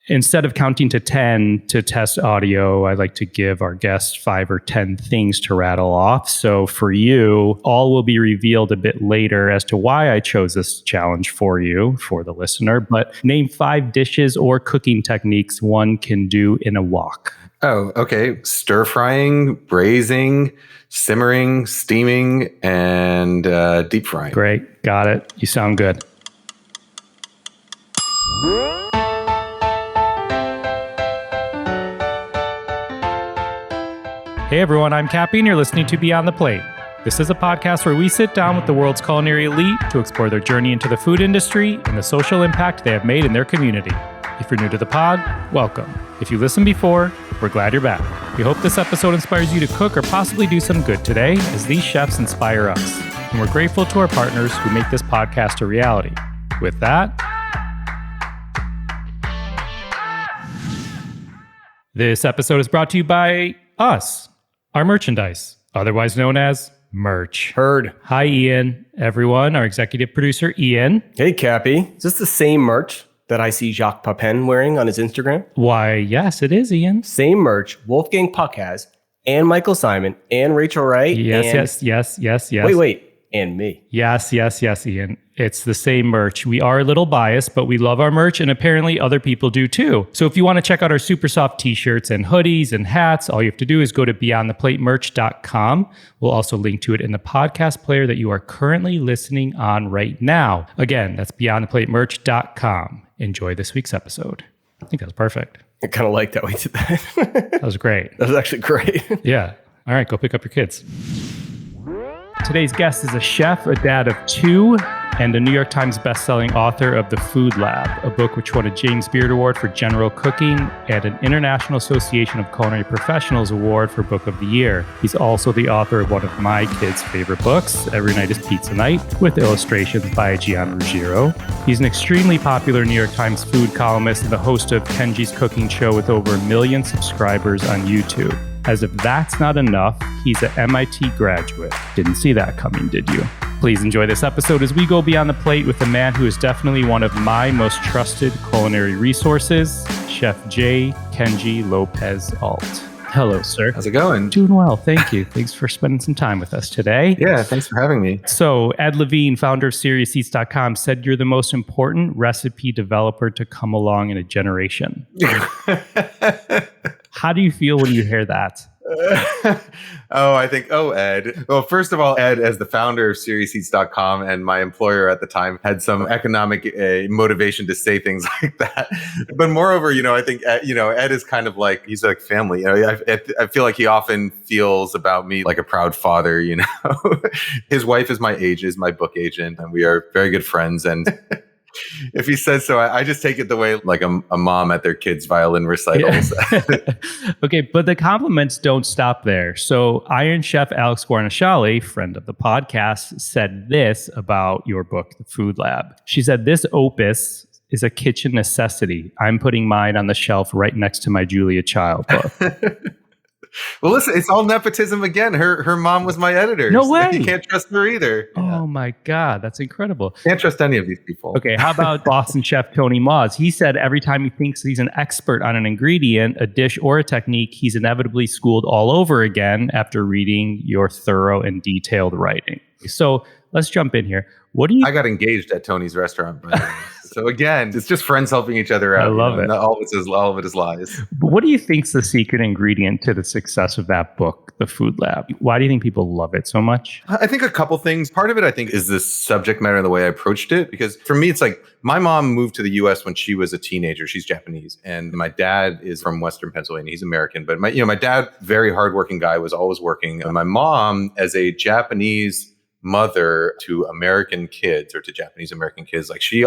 instead of counting to 10 to test audio, I like to give our guests 5 or 10 things to rattle off. So for you, all will be revealed a bit later as to why I chose this challenge for you, for the listener. But name 5 dishes or cooking techniques one can do in a wok. Oh, okay. Stir frying, braising, simmering, steaming, and deep frying. Great. Got it. You sound good. Hey everyone, I'm Cappy and you're listening to Beyond the Plate. This is a podcast where we sit down with the world's culinary elite to explore their journey into the food industry and the social impact they have made in their community. If you're new to the pod, welcome. If you listened before, we're glad you're back. We hope this episode inspires you to cook or possibly do some good today, as these chefs inspire us. And we're grateful to our partners who make this podcast a reality. With that, this episode is brought to you by us. Our merchandise, otherwise known as merch. Heard. Hi, Ian. Everyone, our executive producer, Ian. Hey, Cappy. Is this the same merch that I see Jacques Papin wearing on his Instagram? Why, yes, it is, Ian. Same merch Wolfgang Puck has, and Michael Simon, and Rachel Wright. Yes. Wait. And me. Yes, Ian. It's the same merch. We are a little biased, but we love our merch, and apparently other people do too. So if you want to check out our super soft t-shirts and hoodies and hats, all you have to do is go to beyondtheplatemerch.com. We'll also link to it in the podcast player that you are currently listening on right now. Again, that's beyondtheplatemerch.com. Enjoy this week's episode. I think that was perfect. I kind of like that we did that. That was great. That was actually great. Yeah. All right, go pick up your kids. Today's guest is a chef, a dad of 2, and a New York Times bestselling author of The Food Lab, a book which won a James Beard Award for General Cooking and an International Association of Culinary Professionals Award for Book of the Year. He's also the author of one of my kids' favorite books, Every Night is Pizza Night, with illustrations by Gian Ruggiero. He's an extremely popular New York Times food columnist and the host of Kenji's Cooking Show with over 1 million subscribers on YouTube. As if that's not enough, he's an MIT graduate. Didn't see that coming, did you? Please enjoy this episode as we go beyond the plate with a man who is definitely one of my most trusted culinary resources, Chef J. Kenji López-Alt. Hello, sir. How's it going? Doing well, thank you. Thanks for spending some time with us today. Yeah, thanks for having me. So, Ed Levine, founder of SeriousEats.com, said you're the most important recipe developer to come along in a generation. How do you feel when you hear that? Ed. Well, first of all, Ed, as the founder of SeriousEats.com and my employer at the time, had some economic motivation to say things like that. But moreover, I think, Ed is kind of like, he's like family. I feel like he often feels about me like a proud father, His wife is my book agent, and we are very good friends. And if he says so, I just take it the way like a mom at their kids' violin recitals. Yeah. Okay, but the compliments don't stop there. So Iron Chef Alex Guarnaschelli, friend of the podcast, said this about your book, The Food Lab. She said, "This opus is a kitchen necessity. I'm putting mine on the shelf right next to my Julia Child book." Well, listen, it's all nepotism again. Her mom was my editor. No way. You can't trust her either. Oh my God, that's incredible. Can't trust any of these people. Okay, how about Boston chef Tony Moss? He said every time he thinks he's an expert on an ingredient, a dish, or a technique, he's inevitably schooled all over again after reading your thorough and detailed writing. So let's jump in here. I got engaged at Tony's restaurant, by the way. So again, it's just friends helping each other out. I love it. Not all of it is lies. But what do you think's the secret ingredient to the success of that book, The Food Lab? Why do you think people love it so much? I think a couple things. Part of it, I think, is the subject matter and the way I approached it. Because for me, it's like my mom moved to the U.S. when she was a teenager. She's Japanese. And my dad is from Western Pennsylvania. He's American. But my dad, very hardworking guy, was always working. And my mom, as a Japanese mother to American kids or to Japanese American kids, like she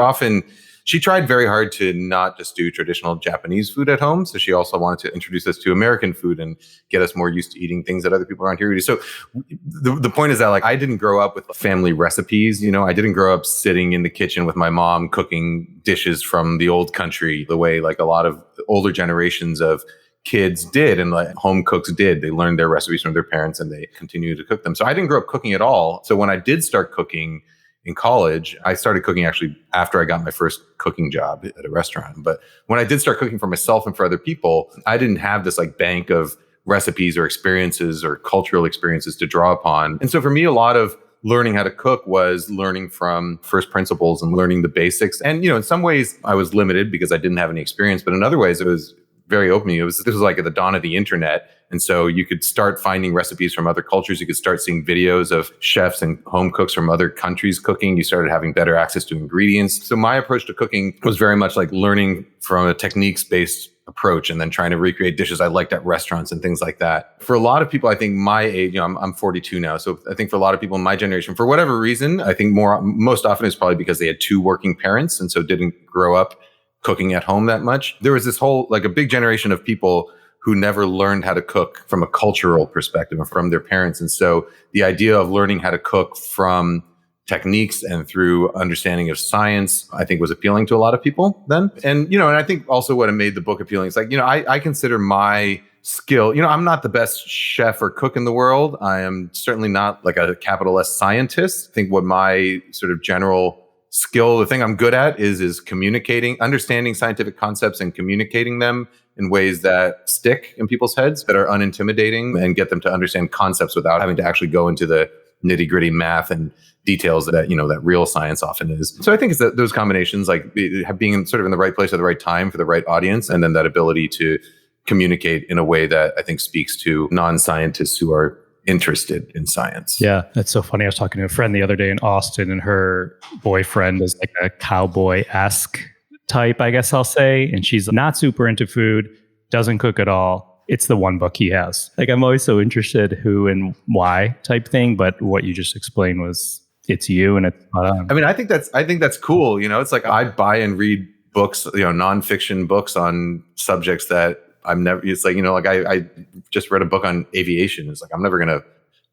tried very hard to not just do traditional Japanese food at home. So she also wanted to introduce us to American food and get us more used to eating things that other people around here eat. So the point is that like I didn't grow up with family recipes. I didn't grow up sitting in the kitchen with my mom cooking dishes from the old country the way like a lot of older generations of kids did and like home cooks did. They learned their recipes from their parents and they continue to cook them. So I didn't grow up cooking at all. So when I did start cooking, in college. I started cooking actually after I got my first cooking job at a restaurant. But when I did start cooking for myself and for other people, I didn't have this like bank of recipes or experiences or cultural experiences to draw upon. And so for me, a lot of learning how to cook was learning from first principles and learning the basics. And, in some ways I was limited because I didn't have any experience, but in other ways it was very open. This was like at the dawn of the internet. And so you could start finding recipes from other cultures. You could start seeing videos of chefs and home cooks from other countries cooking. You started having better access to ingredients. So my approach to cooking was very much like learning from a techniques-based approach and then trying to recreate dishes I liked at restaurants and things like that. For a lot of people, I think my age, I'm 42 now. So I think for a lot of people in my generation, for whatever reason, I think most often it's probably because they had two working parents and so didn't grow up cooking at home that much. There was this whole, like a big generation of people who never learned how to cook from a cultural perspective and from their parents. And so the idea of learning how to cook from techniques and through understanding of science, I think was appealing to a lot of people then. And, and I think also what made the book appealing is like, I consider my skill, I'm not the best chef or cook in the world. I am certainly not like a capital S scientist. I think what my sort of general skill, the thing I'm good at is communicating, understanding scientific concepts and communicating them in ways that stick in people's heads, that are unintimidating and get them to understand concepts without having to actually go into the nitty-gritty math and details that that real science often is. So I think it's those combinations, like being sort of in the right place at the right time for the right audience, and then that ability to communicate in a way that I think speaks to non-scientists who are interested in science. Yeah, that's so funny. I was talking to a friend the other day in Austin, and her boyfriend is like a cowboy-esque type, I guess I'll say. And she's not super into food, doesn't cook at all. It's the one book he has. Like, I'm always so interested who and why type thing. But what you just explained was it's you, and it's I mean, I think that's cool. It's like I buy and read books, nonfiction books on subjects that I'm never, it's like, like I just read a book on aviation. It's like, I'm never going to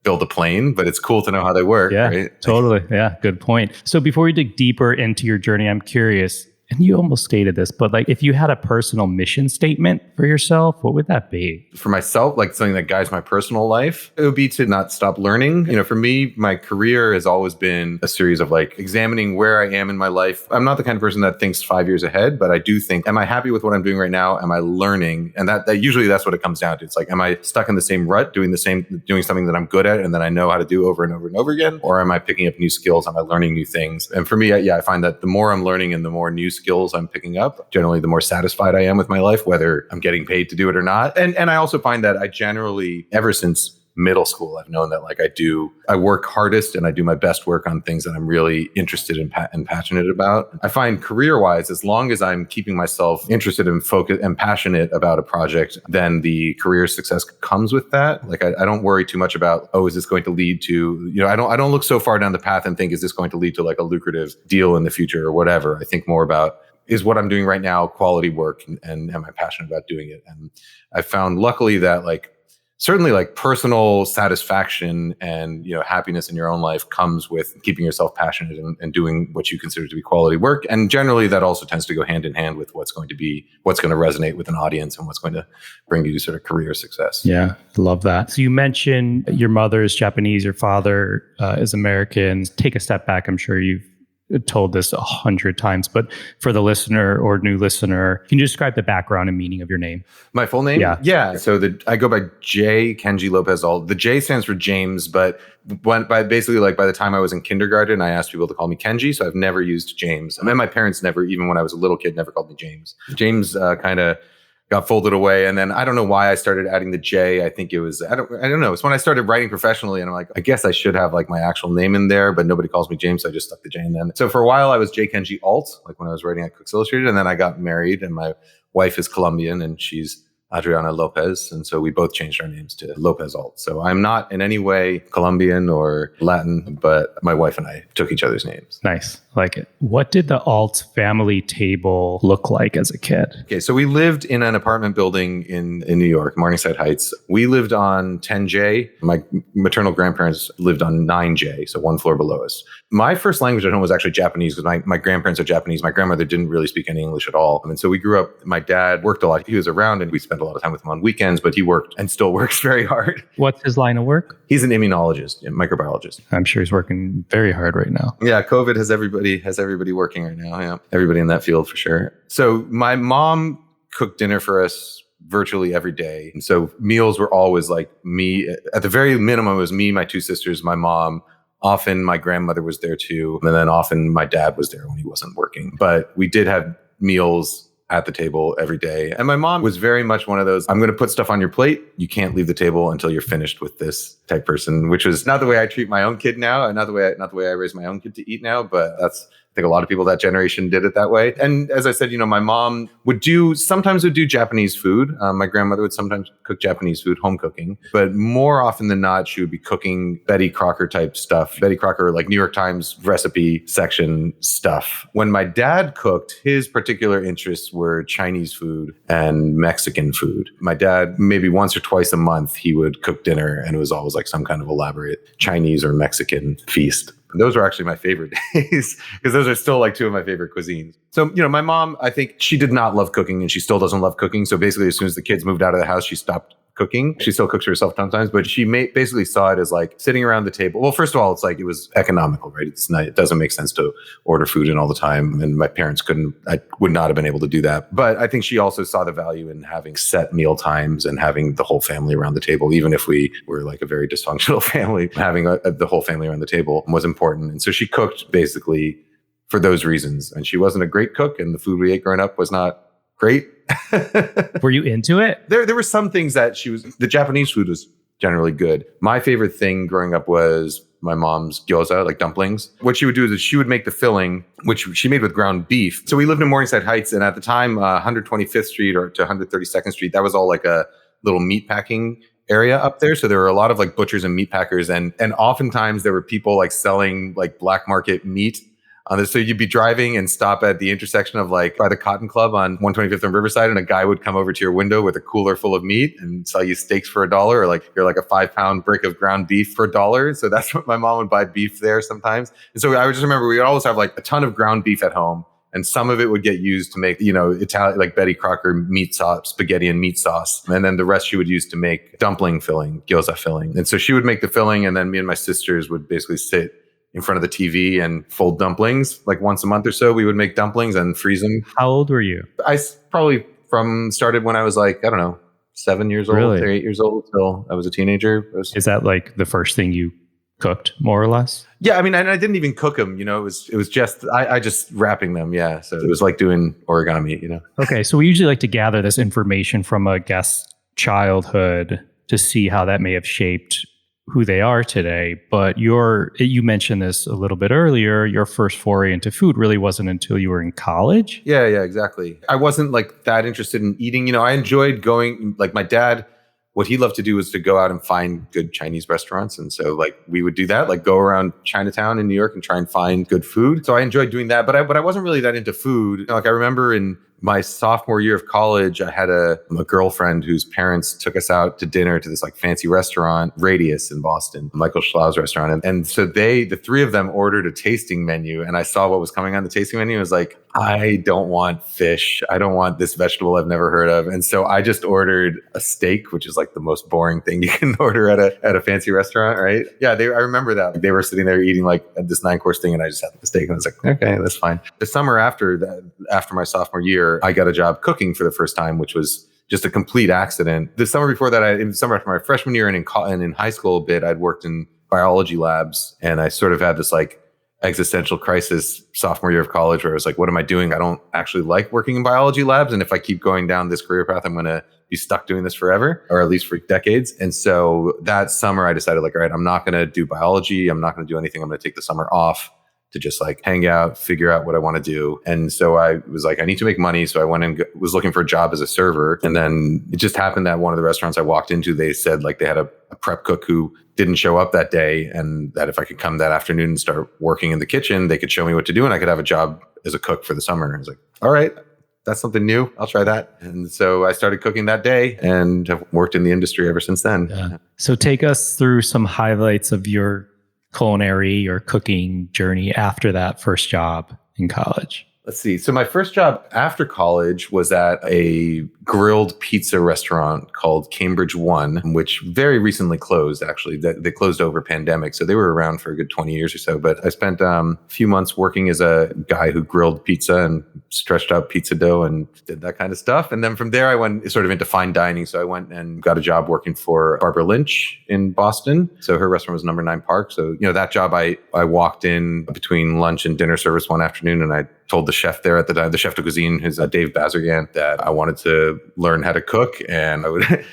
build a plane, but it's cool to know how they work. Yeah, right? Totally. Yeah. Good point. So before we dig deeper into your journey, I'm curious, and you almost stated this, but like if you had a personal mission statement for yourself, what would that be? For myself, like something that guides my personal life, it would be to not stop learning. For me, my career has always been a series of like examining where I am in my life. I'm not the kind of person that thinks 5 years ahead, but I do think, am I happy with what I'm doing right now? Am I learning? And that usually that's what it comes down to. It's like, am I stuck in the same rut, doing something that I'm good at and that I know how to do over and over and over again? Or am I picking up new skills? Am I learning new things? And for me, I find that the more I'm learning and the more new skills I'm picking up, generally the more satisfied I am with my life, whether I'm getting paid to do it or not. And I also find that I generally, ever since middle school, I've known that like I work hardest and I do my best work on things that I'm really interested in and passionate about. I find career-wise, as long as I'm keeping myself interested and focused and passionate about a project, then the career success comes with that. Like I don't worry too much about, is this going to lead to, I don't look so far down the path and think, is this going to lead to like a lucrative deal in the future or whatever. I think more about, is what I'm doing right now quality work, and am I passionate about doing it? And I found luckily that like certainly like personal satisfaction and happipiness in your own life comes with keeping yourself passionate and doing what you consider to be quality work. And generally that also tends to go hand in hand with what's going to resonate with an audience and what's going to bring you to sort of career success. Yeah, love that. So you mentioned your mother is Japanese, your father is American. Take a step back. I'm sure you've told this 100 times, but for the listener or new listener, can you describe the background and meaning of your name? My full name? Yeah. So I go by Kenji López-Alt. The J stands for James, but by the time I was in kindergarten, I asked people to call me Kenji. So I've never used James. And my parents never, even when I was a little kid, never called me James. James kind of got folded away. And then I don't know why I started adding the J. I think it was, I don't know. It's when I started writing professionally and I'm like, I guess I should have like my actual name in there, but nobody calls me James. So I just stuck the J in then. So for a while I was J Kenji Alt, like when I was writing at Cooks Illustrated. And then I got married and my wife is Colombian and she's Adriana Lopez. And so we both changed our names to López-Alt. So I'm not in any way Colombian or Latin, but my wife and I took each other's names. Nice. like it. What did the Alt family table look like as a kid? Okay, so we lived in an apartment building in New York, Morningside Heights. We lived on 10J. My maternal grandparents lived on 9J, so one floor below us. My first language at home was actually Japanese because my grandparents are Japanese. My grandmother didn't really speak any English at all. And so we grew up, my dad worked a lot. He was around and we spent a lot of time with him on weekends, but he worked and still works very hard. What's his line of work? He's an immunologist, a microbiologist. I'm sure he's working very hard right now. Yeah, COVID has everybody working right now. Yeah, everybody in that field for sure. So my mom cooked dinner for us virtually every day. And so meals were always like me. At the very minimum, it was me, my two sisters, my mom. Often my grandmother was there too. And then often my dad was there when he wasn't working. But we did have meals at the table every day. And my mom was very much one of those, I'm going to put stuff on your plate. You can't leave the table until you're finished with this type person, which was not the way I treat my own kid now, and not the way I raise my own kid to eat now. But that's, I think a lot of people that generation did it that way. And as I said, my mom sometimes would do Japanese food. My grandmother would sometimes cook Japanese food, home cooking. But more often than not, she would be cooking Betty Crocker type stuff. Betty Crocker, like New York Times recipe section stuff. When my dad cooked, his particular interests were Chinese food and Mexican food. My dad, maybe once or twice a month, he would cook dinner, and it was always like some kind of elaborate Chinese or Mexican feast. Those are actually my favorite days because those are still like two of my favorite cuisines. So, my mom, I think she did not love cooking and she still doesn't love cooking. So basically, as soon as the kids moved out of the house, she stopped cooking. She still cooks for herself sometimes, but she basically saw it as like sitting around the table. Well, first of all, it's like it was economical, right? It doesn't make sense to order food in all the time. And my parents I would not have been able to do that. But I think she also saw the value in having set meal times and having the whole family around the table. Even if we were like a very dysfunctional family, having the whole family around the table was important. And so she cooked basically for those reasons. And she wasn't a great cook, and the food we ate growing up was not great. Were you into it? There were some things that the Japanese food was generally good. My favorite thing growing up was my mom's gyoza, like dumplings. What she would do is she would make the filling, which she made with ground beef. So we lived in Morningside Heights, and at the time, 125th Street or to 132nd Street, that was all like a little meat packing area up there. So there were a lot of like butchers and meat packers, and oftentimes there were people like selling like black market meat. So you'd be driving and stop at the intersection of like by the Cotton Club on 125th and Riverside, and a guy would come over to your window with a cooler full of meat and sell you steaks for $1, or like you're like a 5-pound brick of ground beef for $1. So that's what my mom would buy beef there sometimes. And so I would just remember we would always have like a ton of ground beef at home, and some of it would get used to make, Italian, like Betty Crocker meat sauce, spaghetti and meat sauce. And then the rest she would use to make dumpling filling, gyoza filling. And so she would make the filling, and then me and my sisters would basically sit in front of the TV and fold dumplings. Like once a month or so, we would make dumplings and freeze them. How old were you? I probably started when I was like, I don't know, 7 years old or 8 years old till I was a teenager. Is that like the first thing you cooked, more or less? Yeah, I mean, and I didn't even cook them. It was just I just wrapping them. Yeah, so it was like doing origami. Okay, so we usually like to gather this information from a guest's childhood to see how that may have shaped who they are today. But you mentioned this a little bit earlier, your first foray into food really wasn't until you were in college. Yeah, exactly. I wasn't like that interested in eating. I enjoyed going, like my dad, what he loved to do was to go out and find good Chinese restaurants. And so like we would do that, like go around Chinatown in New York and try and find good food. So I enjoyed doing that, but I wasn't really that into food. Like I remember in my sophomore year of college, I had a girlfriend whose parents took us out to dinner to this like fancy restaurant, Radius in Boston, Michael Schlau's restaurant. And so the three of them ordered a tasting menu, and I saw what was coming on the tasting menu. I was like, I don't want fish. I don't want this vegetable I've never heard of. And so I just ordered a steak, which is like the most boring thing you can order at a fancy restaurant, right? Yeah, I remember that. They were sitting there eating like this 9-course thing, and I just had the steak, and I was like, okay, that's fine. The summer after my sophomore year, I got a job cooking for the first time, which was just a complete accident. The summer before that, in the summer after my freshman year and in high school a bit, I'd worked in biology labs, and I sort of had this like existential crisis sophomore year of college where I was like, what am I doing? I don't actually like working in biology labs. And if I keep going down this career path, I'm going to be stuck doing this forever, or at least for decades. And so that summer I decided like, all right, I'm not going to do biology. I'm not going to do anything. I'm going to take the summer off to just like hang out, figure out what I want to do. And so I was like, I need to make money. So I went and was looking for a job as a server. And then it just happened that one of the restaurants I walked into, they said like they had a prep cook who didn't show up that day, and that if I could come that afternoon and start working in the kitchen, they could show me what to do and I could have a job as a cook for the summer. I was like, all right, that's something new. I'll try that. And so I started cooking that day and have worked in the industry ever since then. Yeah. So take us through some highlights of your culinary or cooking journey after that first job in college. Let's see. So my first job after college was at a grilled pizza restaurant called Cambridge One, which very recently closed, actually. They closed over pandemic. So they were around for a good 20 years or so. But I spent a few months working as a guy who grilled pizza and stretched out pizza dough and did that kind of stuff. And then from there, I went sort of into fine dining. So I went and got a job working for Barbara Lynch in Boston. So her restaurant was Number 9 Park. So, that job, I walked in between lunch and dinner service one afternoon, and I told the chef there at the time, the chef de cuisine, who's Dave Bazargan, that I wanted to learn how to cook and I would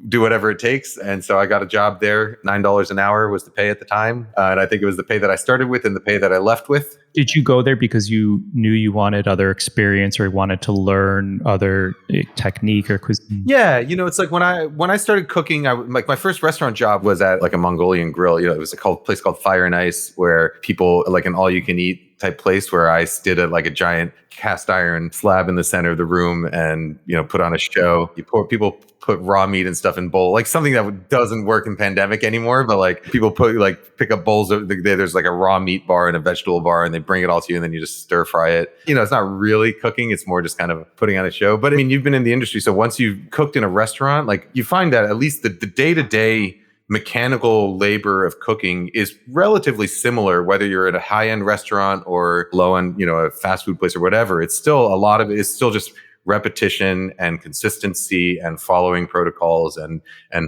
do whatever it takes. And so I got a job there. $9 an hour was the pay at the time. And I think it was the pay that I started with and the pay that I left with. Did you go there because you knew you wanted other experience or wanted to learn other technique or cuisine? Yeah, it's like when I started cooking, like my first restaurant job was at like a Mongolian grill. It was a place called Fire and Ice, where people, like an all you can eat type place, where I did a giant cast iron slab in the center of the room and put on a show. People put raw meat and stuff in bowl, like something that doesn't work in pandemic anymore, but like people pick up bowls of, there's like a raw meat bar and a vegetable bar and they bring it all to you and then you just stir fry it. It's not really cooking, it's more just kind of putting on a show. But I mean, you've been in the industry, so once you've cooked in a restaurant, like you find that at least the day-to-day mechanical labor of cooking is relatively similar, whether you're at a high-end restaurant or low-end, a fast food place or whatever. It's still, a lot of it is still just repetition and consistency and following protocols and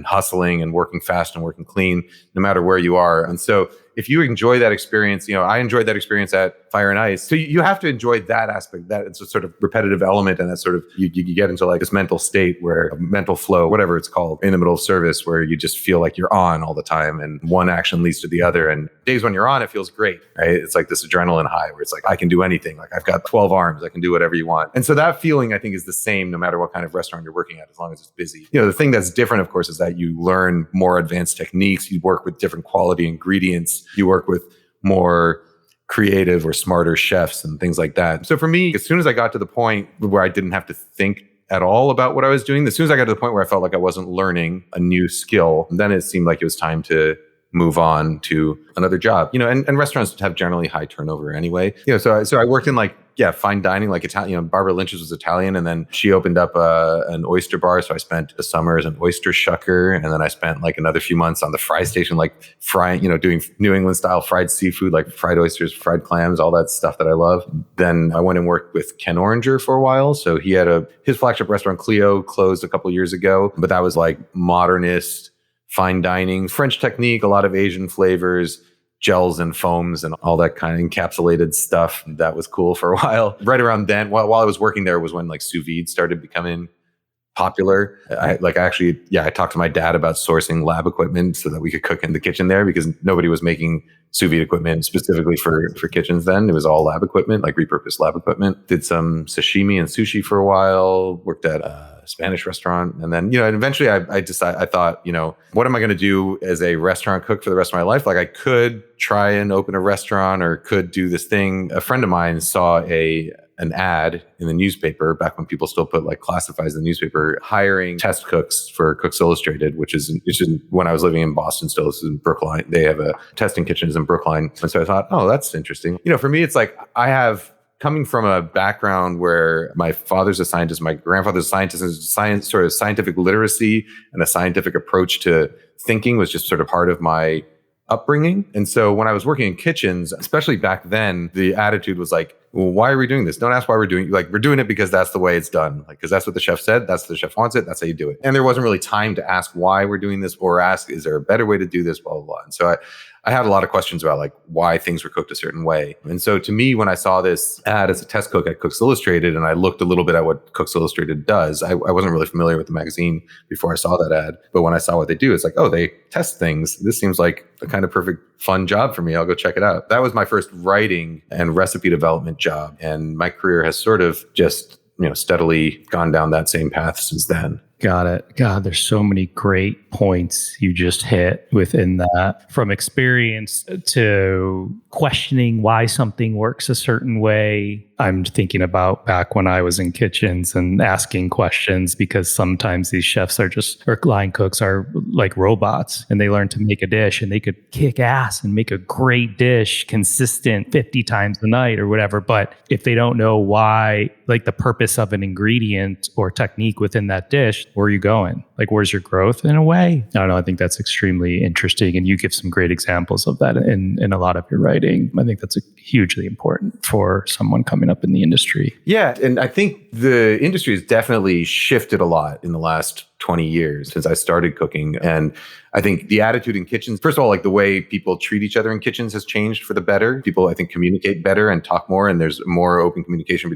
hustling and working fast and working clean, no matter where you are. And so if you enjoy that experience, I enjoyed that experience at Fire and Ice. So you have to enjoy that aspect, that it's a sort of repetitive element, and that sort of, you get into like this mental state where mental flow, whatever it's called, in the middle of service, where you just feel like you're on all the time and one action leads to the other. And days when you're on, it feels great, right? It's like this adrenaline high where it's like, I can do anything. Like I've got 12 arms, I can do whatever you want. And so that feeling, I think, is the same no matter what kind of restaurant you're working at, as long as it's busy. The thing that's different, of course, is that you learn more advanced techniques. You work with different quality ingredients. You work with more creative or smarter chefs and things like that. So for me, as soon as I got to the point where I didn't have to think at all about what I was doing, as soon as I got to the point where I felt like I wasn't learning a new skill, then it seemed like it was time to move on to another job. And restaurants have generally high turnover anyway. So I worked in fine dining, like Italian. Barbara Lynch's was Italian, and then she opened up an oyster bar. So I spent the summer as an oyster shucker, and then I spent like another few months on the fry station, like frying, doing New England style fried seafood, like fried oysters, fried clams, all that stuff that I love. Then I went and worked with Ken Oranger for a while. So he had his flagship restaurant, Clio, closed a couple of years ago, but that was like modernist fine dining, French technique, a lot of Asian flavors, gels and foams and all that kind of encapsulated stuff. That was cool for a while. Right around then, while I was working there, was when like sous vide started becoming popular. I talked to my dad about sourcing lab equipment so that we could cook in the kitchen there, because nobody was making sous vide equipment specifically for kitchens then. It was all lab equipment, like repurposed lab equipment. Did some sashimi and sushi for a while, worked at a Spanish restaurant. And then, and eventually I thought, what am I going to do as a restaurant cook for the rest of my life? Like I could try and open a restaurant or could do this thing. A friend of mine saw an ad in the newspaper back when people still put like classifieds in the newspaper, hiring test cooks for Cooks Illustrated, which is when I was living in Boston still. This is in Brookline. They have a testing kitchens in Brookline. And so I thought, oh, that's interesting. For me, it's like coming from a background where my father's a scientist, my grandfather's a scientist, and sort of scientific literacy and a scientific approach to thinking was just sort of part of my upbringing. And so when I was working in kitchens, especially back then, the attitude was like, well, why are we doing this? Don't ask why we're doing it. Like, we're doing it because that's the way it's done. Like, because that's what the chef said. That's the chef wants it. That's how you do it. And there wasn't really time to ask why we're doing this or ask, is there a better way to do this? Blah, blah, blah. And so I had a lot of questions about like why things were cooked a certain way. And so to me, when I saw this ad as a test cook at Cooks Illustrated, and I looked a little bit at what Cooks Illustrated does, I wasn't really familiar with the magazine before I saw that ad. But when I saw what they do, it's like, oh, they test things. This seems like a kind of perfect fun job for me. I'll go check it out. That was my first writing and recipe development job. And my career has sort of just, steadily gone down that same path since then. Got it. God, there's so many great points you just hit within that, from experience to questioning why something works a certain way. I'm thinking about back when I was in kitchens and asking questions, because sometimes these chefs or line cooks are like robots, and they learn to make a dish and they could kick ass and make a great dish consistent 50 times a night or whatever. But if they don't know why, like the purpose of an ingredient or technique within that dish, where are you going? Like, where's your growth in a way? I don't know. I think that's extremely interesting. And you give some great examples of that in a lot of your writing. I think that's hugely important for someone coming up in the industry. Yeah. And I think the industry has definitely shifted a lot in the last 20 years since I started cooking. And I think the attitude in kitchens, first of all, like the way people treat each other in kitchens has changed for the better. People, I think, communicate better and talk more, and there's more open communication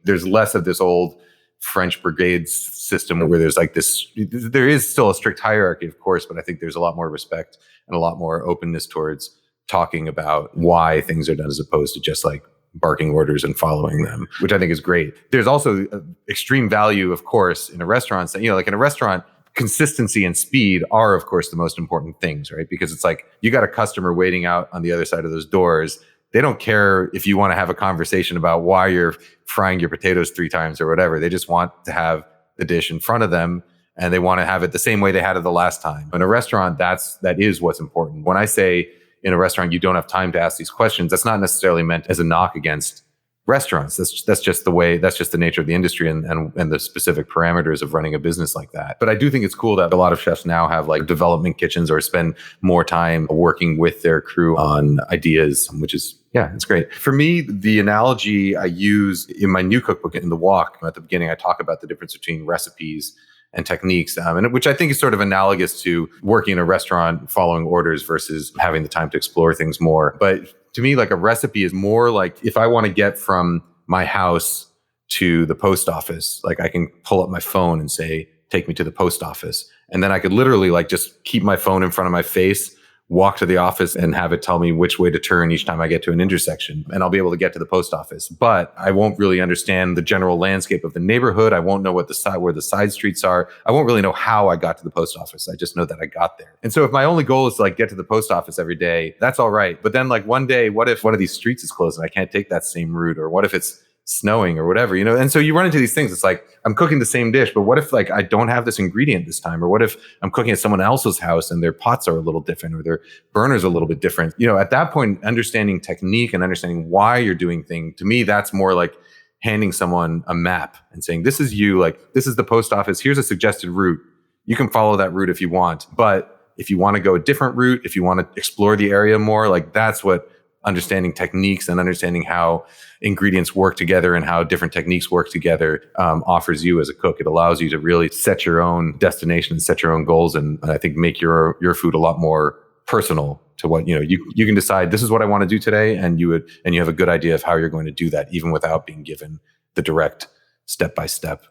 there's less of this old French brigades system where there's like this, there is still a strict hierarchy, of course, but I think there's a lot more respect and a lot more openness towards talking about why things are done, as opposed to just like barking orders and following them, which I think is great. There's also extreme value, of course, in a restaurant. Like in a restaurant, consistency and speed are, of course, the most important things, right? Because it's like you got a customer waiting out on the other side of those doors. They don't care if you want to have a conversation about why you're frying your potatoes 3 times or whatever. They just want to have the dish in front of them, and they want to have it the same way they had it the last time. In a restaurant, that is what's important. When I say in a restaurant you don't have time to ask these questions, that's not necessarily meant as a knock against restaurants. That's just the way, that's just the nature of the industry and the specific parameters of running a business like that. But I do think it's cool that a lot of chefs now have like development kitchens or spend more time working with their crew on ideas, which is, yeah, it's great. For me, the analogy I use in my new cookbook, in the walk, at the beginning, I talk about the difference between recipes and techniques, and which I think is sort of analogous to working in a restaurant, following orders versus having the time to explore things more. But to me, like a recipe is more like if I want to get from my house to the post office, like I can pull up my phone and say, take me to the post office. And then I could literally like just keep my phone in front of my face, walk to the office and have it tell me which way to turn each time I get to an intersection, and I'll be able to get to the post office. But I won't really understand the general landscape of the neighborhood. I won't know where the side streets are. I won't really know how I got to the post office. I just know that I got there. And so if my only goal is to like get to the post office every day, that's all right. But then like one day, what if one of these streets is closed and I can't take that same route? Or what if it's snowing or whatever, And so you run into these things. It's like, I'm cooking the same dish, but what if like I don't have this ingredient this time? Or what if I'm cooking at someone else's house and their pots are a little different or their burners are a little bit different? At that point, understanding technique and understanding why you're doing things, to me, that's more like handing someone a map and saying, this is you, like, this is the post office. Here's a suggested route. You can follow that route if you want. But if you want to go a different route, if you want to explore the area more, like that's what understanding techniques and understanding how ingredients work together and how different techniques work together offers you as a cook. It allows you to really set your own destination and set your own goals, and I think make your food a lot more personal to what you can decide, this is what I want to do today, and you have a good idea of how you're going to do that, even without being given the direct step-by-step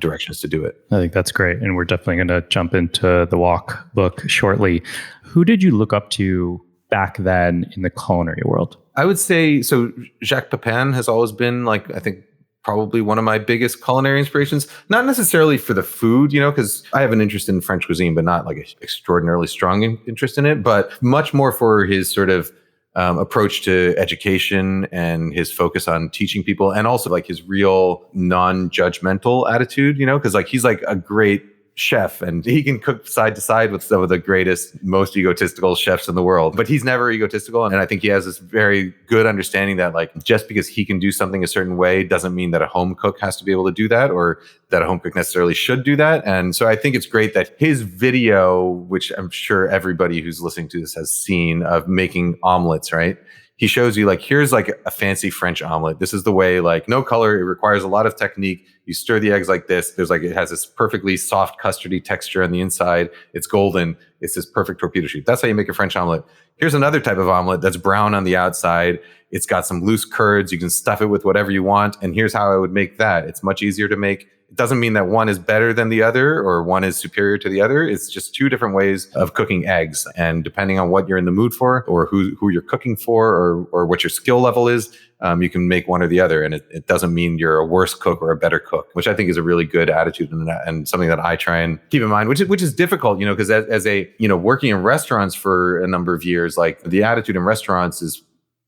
directions to do it. I think that's great, and we're definitely going to jump into the walk book shortly. Who did you look up to back then in the culinary world? I would say, so Jacques Pepin has always been like, I think probably one of my biggest culinary inspirations, not necessarily for the food, because I have an interest in French cuisine, but not like an extraordinarily strong interest in it, but much more for his sort of approach to education and his focus on teaching people, and also like his real non-judgmental attitude, because like he's like a great chef and he can cook side to side with some of the greatest, most egotistical chefs in the world, but he's never egotistical. And I think he has this very good understanding that like just because he can do something a certain way doesn't mean that a home cook has to be able to do that, or that a home cook necessarily should do that. And so I think it's great that his video, which I'm sure everybody who's listening to this has seen, of making omelets, right? he shows you like, here's like a fancy French omelet. This is the way, like no color. It requires a lot of technique. You stir the eggs like this. There's like, it has this perfectly soft custardy texture on the inside. It's golden. It's this perfect torpedo shape. That's how you make a French omelet. Here's another type of omelet that's brown on the outside. It's got some loose curds. You can stuff it with whatever you want. And here's how I would make that. It's much easier to make. It doesn't mean that one is better than the other or one is superior to the other. It's just two different ways of cooking eggs. And depending on what you're in the mood for or who you're cooking for or what your skill level is, you can make one or the other. And it doesn't mean you're a worse cook or a better cook, which I think is a really good attitude and something that I try and keep in mind, which is difficult, because as a, working in restaurants for a number of years, like the attitude in restaurants is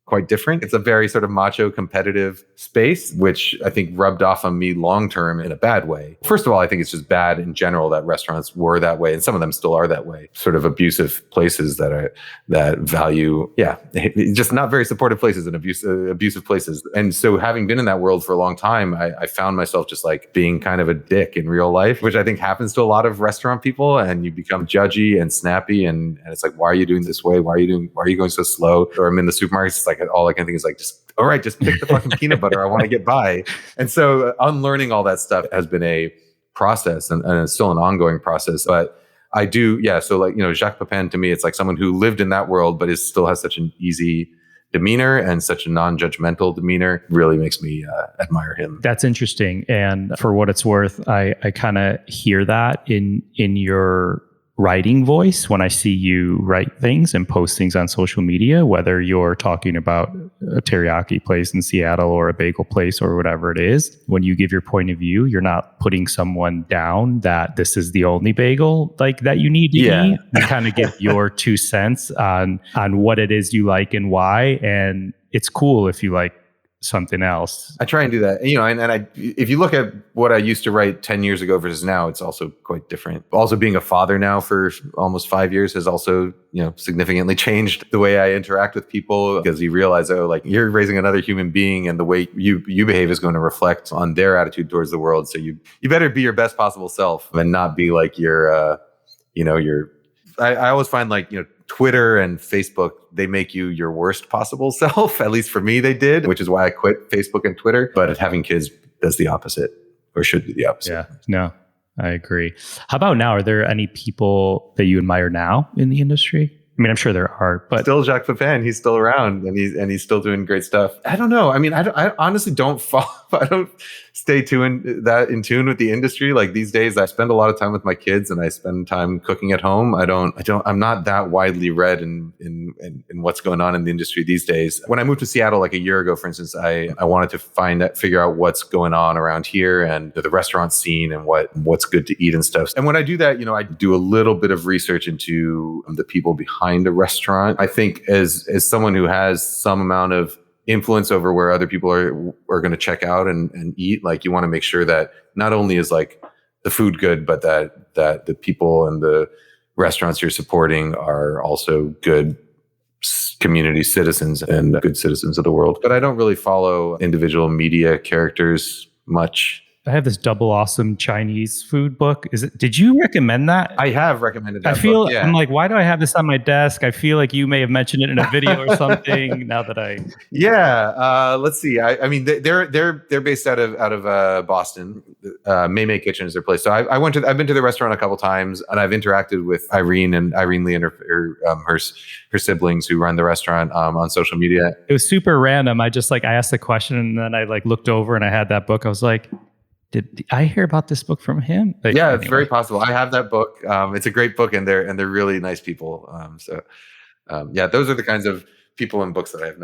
quite different. It's a very sort of macho competitive space, which I think rubbed off on me long-term in a bad way. First of all, I think it's just bad in general that restaurants were that way. And some of them still are that way. Sort of abusive places that value, just not very supportive places and abusive places. And so having been in that world for a long time, I found myself just like being kind of a dick in real life, which I think happens to a lot of restaurant people. And you become judgy and snappy. And it's like, why are you doing this way? Why are you going so slow? Or I'm in the supermarket, it's like, all I can think is like, just pick the fucking peanut butter. I want to get by. And so unlearning all that stuff has been a process and it's still an ongoing process. But I do, so like, Jacques Pepin to me, it's like someone who lived in that world, but still has such an easy demeanor and such a non-judgmental demeanor really makes me admire him. That's interesting. And for what it's worth, I kind of hear that in your writing voice when I see you write things and post things on social media, whether you're talking about a teriyaki place in Seattle or a bagel place or whatever it is. When you give your point of view, you're not putting someone down that this is the only bagel like that you need to eat. You kind of give your 2 cents on what it is you like and why. And it's cool if you like something else. I try and do that. If you look at what I used to write 10 years ago versus now, it's also quite different. Also being a father now for almost 5 years has also, significantly changed the way I interact with people because you realize, you're raising another human being and the way you behave is going to reflect on their attitude towards the world. So you better be your best possible self and not be like I always find Twitter and Facebook, they make you your worst possible self. At least for me, they did, which is why I quit Facebook and Twitter. But having kids does the opposite or should do the opposite. Yeah, no, I agree. How about now? Are there any people that you admire now in the industry? I mean, I'm sure there are, but still Jacques Pepin, he's still around and he's still doing great stuff. I don't know. I mean, I honestly don't I don't stay in tune with the industry. Like these days, I spend a lot of time with my kids and I spend time cooking at home. I'm not that widely read in what's going on in the industry these days. When I moved to Seattle like a year ago, for instance, I wanted to figure out what's going on around here and the restaurant scene and what's good to eat and stuff. And when I do that, I do a little bit of research into the people behind a restaurant. I think as someone who has some amount of influence over where other people are going to check out and eat, like you want to make sure that not only is like the food good, but that the people and the restaurants you're supporting are also good community citizens and good citizens of the world. But I don't really follow individual media characters much. I have this Double Awesome Chinese food book. Did you recommend that? I have recommended that book, yeah. I'm like, why do I have this on my desk? I feel like you may have mentioned it in a video or something. Now that let's see. I mean, they're based out of Boston. Mei Mei Kitchen is their place. So I've been to the restaurant a couple times, and I've interacted with Irene Lee and her siblings who run the restaurant on social media. It was super random. I asked the question, and then I looked over, and I had that book. I was like, did I hear about this book from him? Anyway. It's very possible. I have that book. It's a great book, and they're really nice people. Those are the kinds of people and books that I have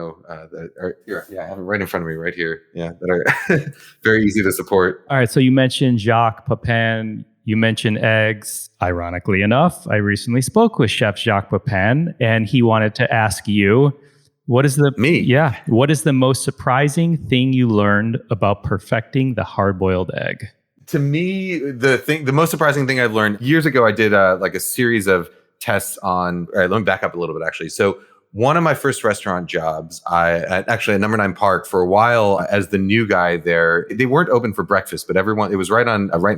I have it right in front of me right here. Yeah, that are very easy to support. All right. So you mentioned Jacques Pepin. You mentioned eggs. Ironically enough, I recently spoke with Chef Jacques Pepin, and he wanted to ask you, what is the most surprising thing you learned about perfecting the hard-boiled egg? To me, the most surprising thing I've learned years ago, I did a series of tests on. All right, let me back up a little bit actually. So one of my first restaurant jobs, at Number 9 Park, for a while as the new guy there, they weren't open for breakfast, but it was right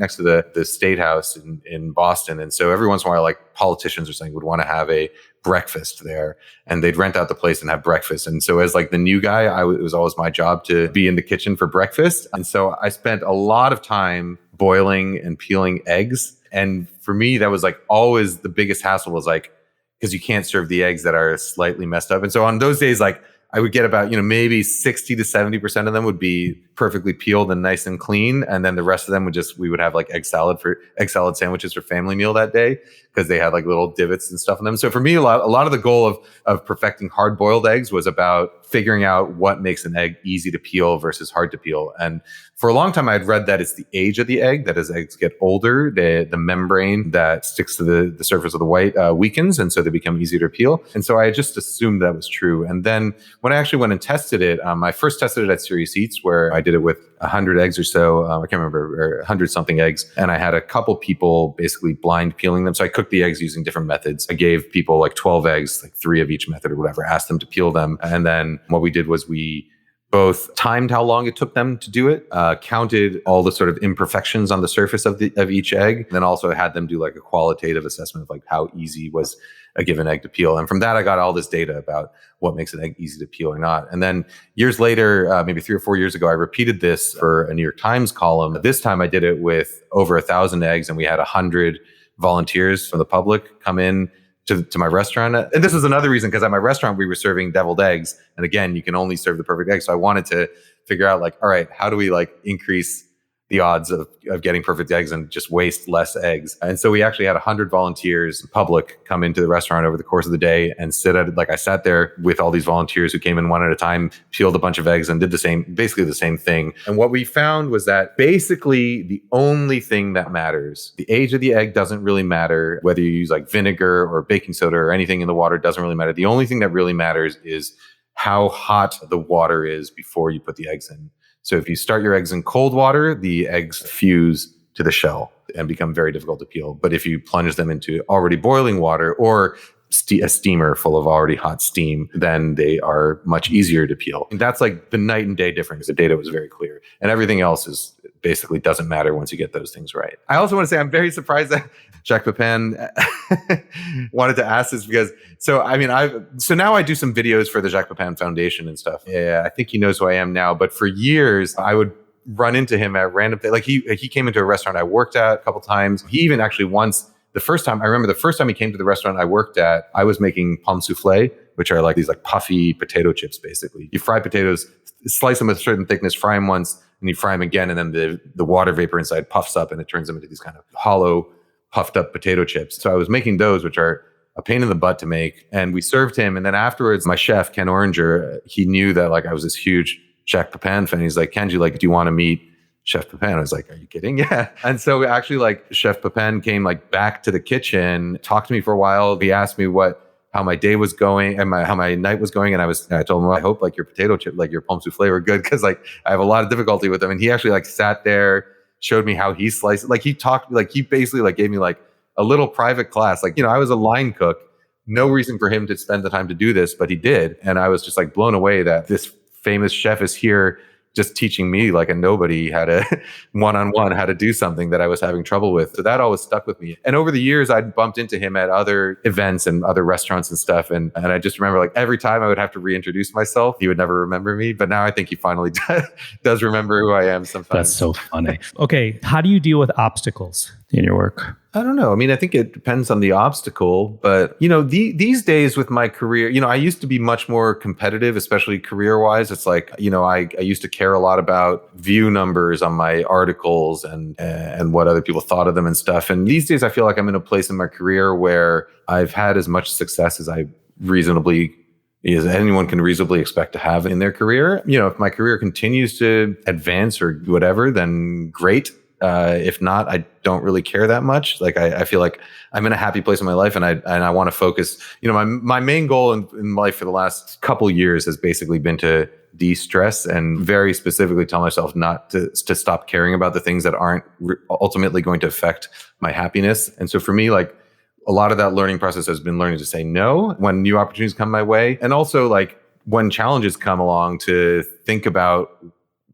next to the State House in Boston. And so every once in a while, like politicians or something would want to have a breakfast there, and they'd rent out the place and have breakfast. And so as like the new guy, it was always my job to be in the kitchen for breakfast. And so I spent a lot of time boiling and peeling eggs. And for me, that was like always the biggest hassle, was like, because you can't serve the eggs that are slightly messed up. And so on those days, like I would get about, maybe 60 to 70% of them would be perfectly peeled and nice and clean. And then the rest of them we would have like egg salad sandwiches for family meal that day, because they had like little divots and stuff in them. So for me, a lot of the goal of perfecting hard boiled eggs was about figuring out what makes an egg easy to peel versus hard to peel. And for a long time, I had read that it's the age of the egg, that as eggs get older, the membrane that sticks to the surface of the white weakens, and so they become easier to peel. And so I just assumed that was true. And then when I actually went and tested it, I first tested it at Serious Eats, where I did it with 100 eggs or so. I can't remember, or 100 something eggs. And I had a couple people basically blind peeling them. So I cooked the eggs using different methods. I gave people like 12 eggs, like 3 of each method or whatever, asked them to peel them. And then what we did was we both timed how long it took them to do it, counted all the sort of imperfections on the surface of each egg, and then also had them do like a qualitative assessment of like how easy was a given egg to peel. And from that, I got all this data about what makes an egg easy to peel or not. And then years later, maybe 3 or 4 years ago, I repeated this for a New York Times column. This time I did it with over 1,000 eggs, and we had 100 volunteers from the public come in to my restaurant. And this is another reason, because at my restaurant, we were serving deviled eggs. And again, you can only serve the perfect egg. So I wanted to figure out like, all right, how do we like increase the odds of getting perfect eggs and just waste less eggs? And so we actually had 100 volunteers, public, come into the restaurant over the course of the day and I sat there with all these volunteers who came in one at a time, peeled a bunch of eggs and did basically the same thing. And what we found was that basically the only thing that matters, the age of the egg doesn't really matter. Whether you use like vinegar or baking soda or anything in the water doesn't really matter. The only thing that really matters is how hot the water is before you put the eggs in. So if you start your eggs in cold water, the eggs fuse to the shell and become very difficult to peel. But if you plunge them into already boiling water or a steamer full of already hot steam, then they are much easier to peel. And that's like the night and day difference. The data was very clear. And everything else is basically doesn't matter once you get those things right. I also want to say I'm very surprised that Jacques Pepin wanted to ask this, because so now I do some videos for the Jacques Pepin Foundation and stuff. Yeah, I think he knows who I am now. But for years, I would run into him at random things. Like he came into a restaurant I worked at a couple times. He even actually once, the first time he came to the restaurant I worked at, I was making pomme soufflé, which are like these like puffy potato chips, basically. You fry potatoes, slice them with a certain thickness, fry them once, and you fry them again, and then the water vapor inside puffs up and it turns them into these kind of hollow, puffed up potato chips. So I was making those, which are a pain in the butt to make. And we served him. And then afterwards, my chef, Ken Oringer, he knew that like I was this huge Jacques Pepin fan. He's like, Kenji, like, do you want to meet Chef Pepin? I was like, are you kidding? Yeah. And so we actually like Chef Pepin came like back to the kitchen, talked to me for a while. He asked me how my day was going and how my night was going. And I told him, well, I hope like your potato chip, like your pomme soufflé were good, because like I have a lot of difficulty with them. And he actually like sat there, showed me how he sliced it. Like he talked, like he basically like gave me like a little private class. Like, I was a line cook, no reason for him to spend the time to do this, but he did. And I was just like blown away that this famous chef is here just teaching me like a nobody how to one-on-one, how to do something that I was having trouble with. So that always stuck with me. And over the years, I'd bumped into him at other events and other restaurants and stuff. And I just remember like every time I would have to reintroduce myself, he would never remember me. But now I think he finally does remember who I am sometimes. That's so funny. Okay. How do you deal with obstacles in your work? I don't know. I mean, I think it depends on the obstacle, but these days with my career, I used to be much more competitive, especially career-wise. It's like, I used to care a lot about view numbers on my articles and what other people thought of them and stuff. And these days I feel like I'm in a place in my career where I've had as much success as anyone can reasonably expect to have in their career. If my career continues to advance or whatever, then great. If not, I don't really care that much. Like I feel like I'm in a happy place in my life, and I want to focus. My main goal in life for the last couple years has basically been to de-stress and very specifically tell myself not to stop caring about the things that aren't ultimately going to affect my happiness. And so for me, like a lot of that learning process has been learning to say no when new opportunities come my way, and also like when challenges come along, to think about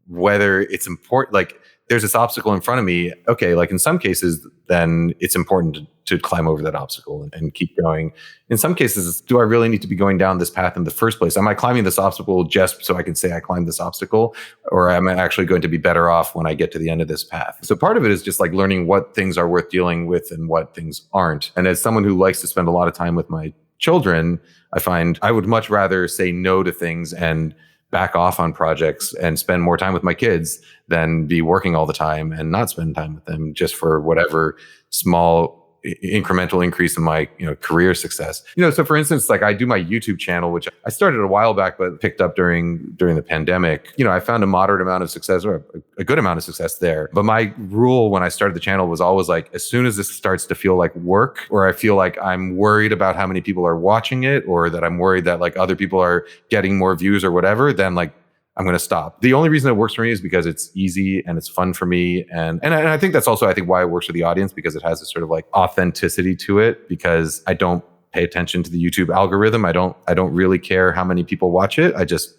whether it's important. Like, there's this obstacle in front of me. Okay, like in some cases, then it's important to climb over that obstacle and keep going. In some cases, do I really need to be going down this path in the first place? Am I climbing this obstacle just so I can say I climbed this obstacle? Or am I actually going to be better off when I get to the end of this path? So part of it is just like learning what things are worth dealing with and what things aren't. And as someone who likes to spend a lot of time with my children, I find I would much rather say no to things and back off on projects and spend more time with my kids than be working all the time and not spend time with them just for whatever small incremental increase in my career success. So for instance, like I do my YouTube channel, which I started a while back but picked up during the pandemic. I found a moderate amount of success, or a good amount of success there. But my rule when I started the channel was always like, as soon as this starts to feel like work, or I feel like I'm worried about how many people are watching it, or that I'm worried that like other people are getting more views or whatever, then like I'm going to stop. The only reason it works for me is because it's easy and it's fun for me. And I think that's also, why it works for the audience, because it has this sort of like authenticity to it, because I don't pay attention to the YouTube algorithm. I don't really care how many people watch it. I just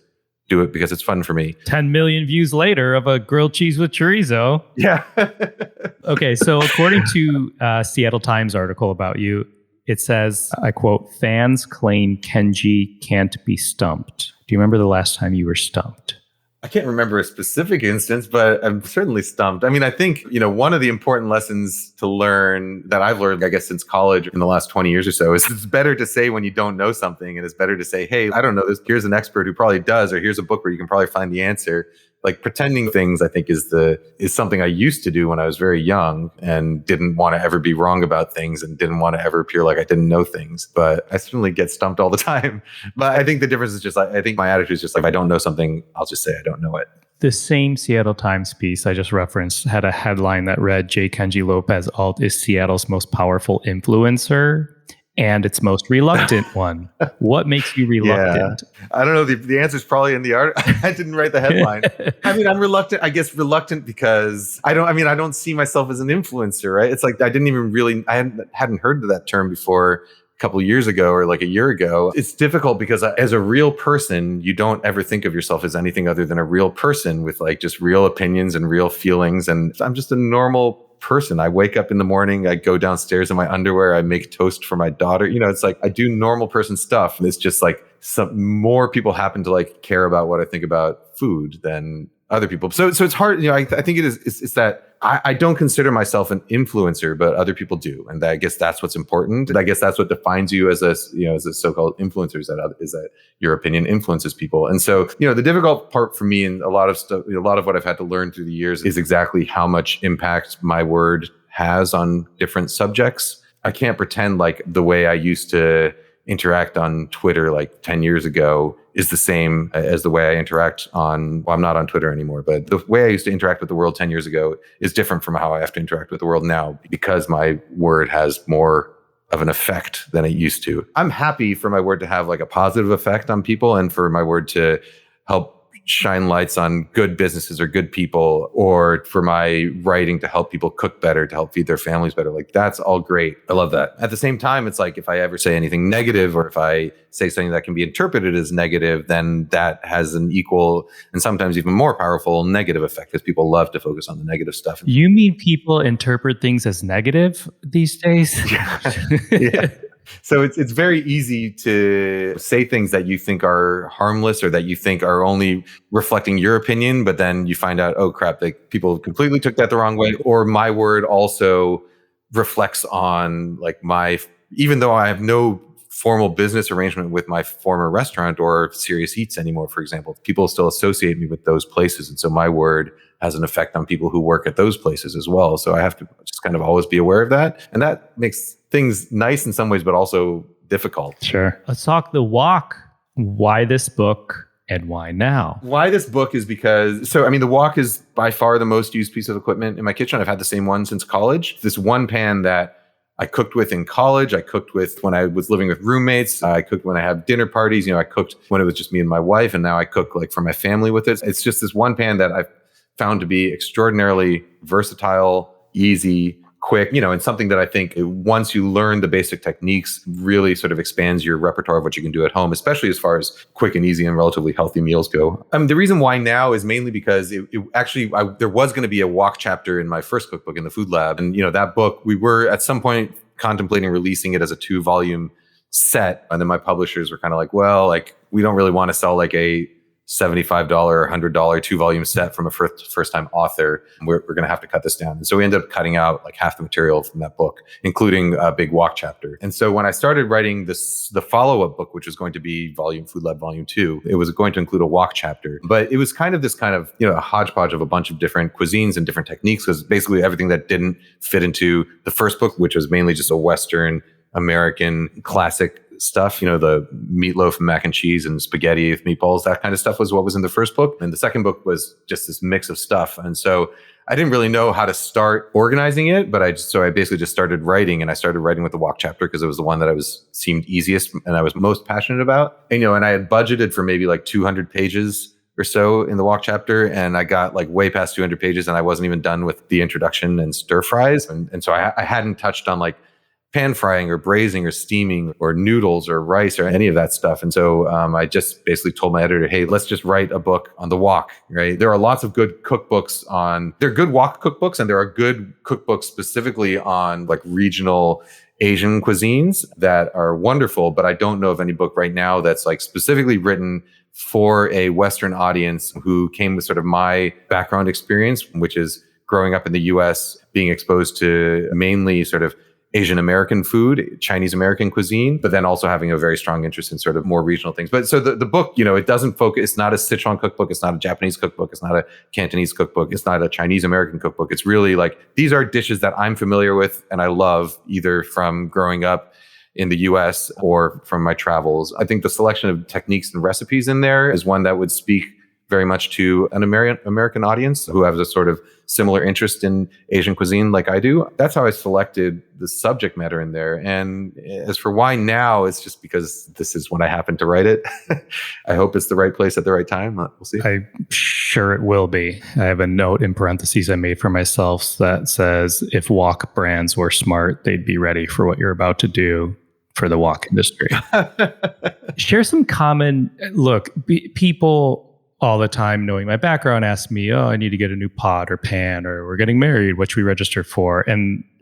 do it because it's fun for me. 10 million views later of a grilled cheese with chorizo. Yeah. Okay. So according to Seattle Times article about you, it says, I quote, "Fans claim Kenji can't be stumped." Do you remember the last time you were stumped? I can't remember a specific instance, but I'm certainly stumped. I mean, I think, one of the important lessons to learn that I've learned, I guess, since college in the last 20 years or so is it's better to say when you don't know something, and it's better to say, hey, I don't know this. Here's an expert who probably does, or here's a book where you can probably find the answer. Like pretending things, I think, is something I used to do when I was very young and didn't want to ever be wrong about things and didn't want to ever appear like I didn't know things. But I certainly get stumped all the time. But I think the difference is just like, I think my attitude is just like, if I don't know something, I'll just say I don't know it. The same Seattle Times piece I just referenced had a headline that read, "J. Kenji López-Alt is Seattle's most powerful influencer and its most reluctant one." What makes you reluctant? Yeah. I don't know. The answer is probably in the art. I didn't write the headline. I mean, I'm reluctant. I guess reluctant because I don't see myself as an influencer, right? It's like I hadn't heard of that term before a couple of years ago or like a year ago. It's difficult because as a real person, you don't ever think of yourself as anything other than a real person with like just real opinions and real feelings. And I'm just a normal person. I wake up in the morning, I go downstairs in my underwear, I make toast for my daughter. It's like I do normal person stuff. And it's just like some more people happen to like care about what I think about food than other people. So it's hard. I think it's that I don't consider myself an influencer, but other people do. And I guess that's what's important. And I guess that's what defines you as a so-called influencer, is that your opinion influences people. And so, the difficult part for me and a lot of what I've had to learn through the years is exactly how much impact my word has on different subjects. I can't pretend like the way I used to interact on Twitter like 10 years ago is the same as the way I interact I'm not on Twitter anymore, but the way I used to interact with the world 10 years ago is different from how I have to interact with the world now, because my word has more of an effect than it used to. I'm happy for my word to have like a positive effect on people, and for my word to help shine lights on good businesses or good people, or for my writing to help people cook better, to help feed their families better. Like that's all great. I love that. At the same time, it's like if I ever say anything negative, or if I say something that can be interpreted as negative, then that has an equal and sometimes even more powerful negative effect, because people love to focus on the negative stuff. You mean people interpret things as negative these days? Yeah. So it's very easy to say things that you think are harmless, or that you think are only reflecting your opinion, but then you find out, oh crap, like people completely took that the wrong way. Or my word also reflects on like even though I have no formal business arrangement with my former restaurant or Serious Eats anymore, for example, people still associate me with those places. And so my word has an effect on people who work at those places as well. So I have to just kind of always be aware of that. And that makes things nice in some ways, but also difficult. Sure. Let's talk the wok. Why this book and why now? Why this book is because, the wok is by far the most used piece of equipment in my kitchen. I've had the same one since college. This one pan that I cooked with in college. I cooked with when I was living with roommates. I cooked when I had dinner parties. I cooked when it was just me and my wife. And now I cook like for my family with it. It's just this one pan that I've found to be extraordinarily versatile, easy, quick, and something that I think once you learn the basic techniques really sort of expands your repertoire of what you can do at home, especially as far as quick and easy and relatively healthy meals go. The reason why now is mainly because there was going to be a wok chapter in my first cookbook in the Food Lab. And, that book, we were at some point contemplating releasing it as a 2-volume set. And then my publishers were kind of like, well, like, we don't really want to sell like a $75 or $100 2-volume set from a first time author. We're going to have to cut this down. And so we ended up cutting out like half the material from that book, including a big walk chapter. And so when I started writing the follow-up book, which was going to be Food Lab Volume 2, it was going to include a walk chapter. But it was kind of this kind of, a hodgepodge of a bunch of different cuisines and different techniques, because basically everything that didn't fit into the first book, which was mainly just a Western American classic stuff, the meatloaf and mac and cheese and spaghetti with meatballs, that kind of stuff was what was in the first book. And the second book was just this mix of stuff. And so I didn't really know how to start organizing it, but I basically just started writing, and I started writing with the walk chapter because it was the one that seemed easiest and I was most passionate about. And, and I had budgeted for maybe like 200 pages or so in the walk chapter, and I got like way past 200 pages and I wasn't even done with the introduction and stir fries. And so I hadn't touched on like pan frying or braising or steaming or noodles or rice or any of that stuff. And so I just basically told my editor, hey, let's just write a book on the wok, right? There are lots of good cookbooks there are good wok cookbooks, and there are good cookbooks specifically on like regional Asian cuisines that are wonderful, but I don't know of any book right now that's like specifically written for a Western audience who came with sort of my background experience, which is growing up in the US, being exposed to mainly sort of Asian American food, Chinese American cuisine, but then also having a very strong interest in sort of more regional things. But so the book, it doesn't focus, it's not a Sichuan cookbook, it's not a Japanese cookbook, it's not a Cantonese cookbook, it's not a Chinese American cookbook. It's really like, these are dishes that I'm familiar with and I love, either from growing up in the US or from my travels. I think the selection of techniques and recipes in there is one that would speak very much to an American audience who has a sort of similar interest in Asian cuisine like I do. That's how I selected the subject matter in there. And as for why now, it's just because this is when I happen to write it. I hope it's the right place at the right time. We'll see. I'm sure it will be. I have a note in parentheses I made for myself that says, if wok brands were smart, they'd be ready for what you're about to do for the wok industry. Share some common, people all the time, knowing my background, ask me, I need to get a new pot or pan, or we're getting married, what should we register for?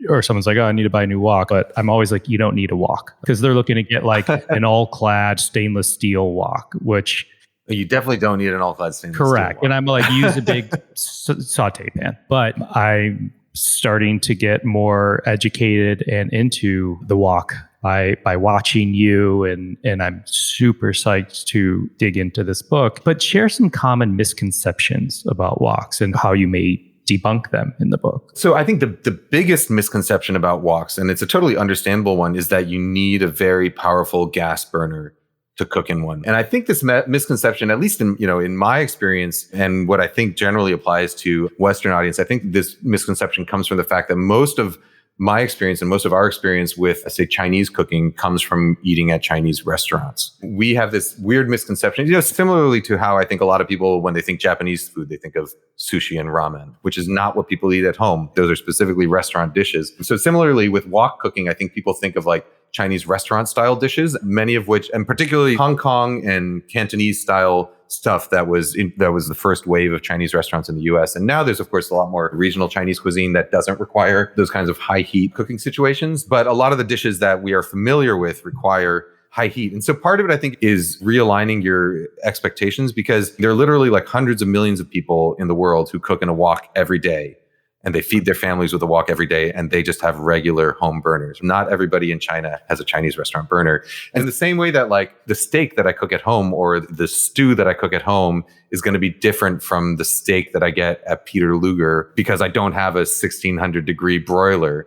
Or someone's like, I need to buy a new wok. But I'm always like, you don't need a wok, because they're looking to get like an all-clad stainless steel wok, which... You definitely don't need an all-clad stainless correct. steel wok. And I'm like, use a big saute pan. But I'm starting to get more educated and into the wok by watching you, and I'm super psyched to dig into this book. But share some common misconceptions about woks and how you may debunk them in the book. So I think the biggest misconception about woks, and it's a totally understandable one, is that you need a very powerful gas burner to cook in one. And I think this misconception, at least in my experience, and what I think generally applies to Western audience, I think this misconception comes from the fact that most of my experience and most of our experience with, say, Chinese cooking comes from eating at Chinese restaurants. We have this weird misconception, similarly to how I think a lot of people, when they think Japanese food, they think of sushi and ramen, which is not what people eat at home. Those are specifically restaurant dishes. So similarly with wok cooking, I think people think of like Chinese restaurant style dishes, many of which, and particularly Hong Kong and Cantonese style stuff that was the first wave of Chinese restaurants in the US. And now there's, of course, a lot more regional Chinese cuisine that doesn't require those kinds of high heat cooking situations. But a lot of the dishes that we are familiar with require high heat. And so part of it, I think, is realigning your expectations, because there are literally like hundreds of millions of people in the world who cook in a wok every day. And they feed their families with a wok every day, and they just have regular home burners. Not everybody in China has a Chinese restaurant burner. And in the same way that like the steak that I cook at home or the stew that I cook at home is going to be different from the steak that I get at Peter Luger, because I don't have a 1600 degree broiler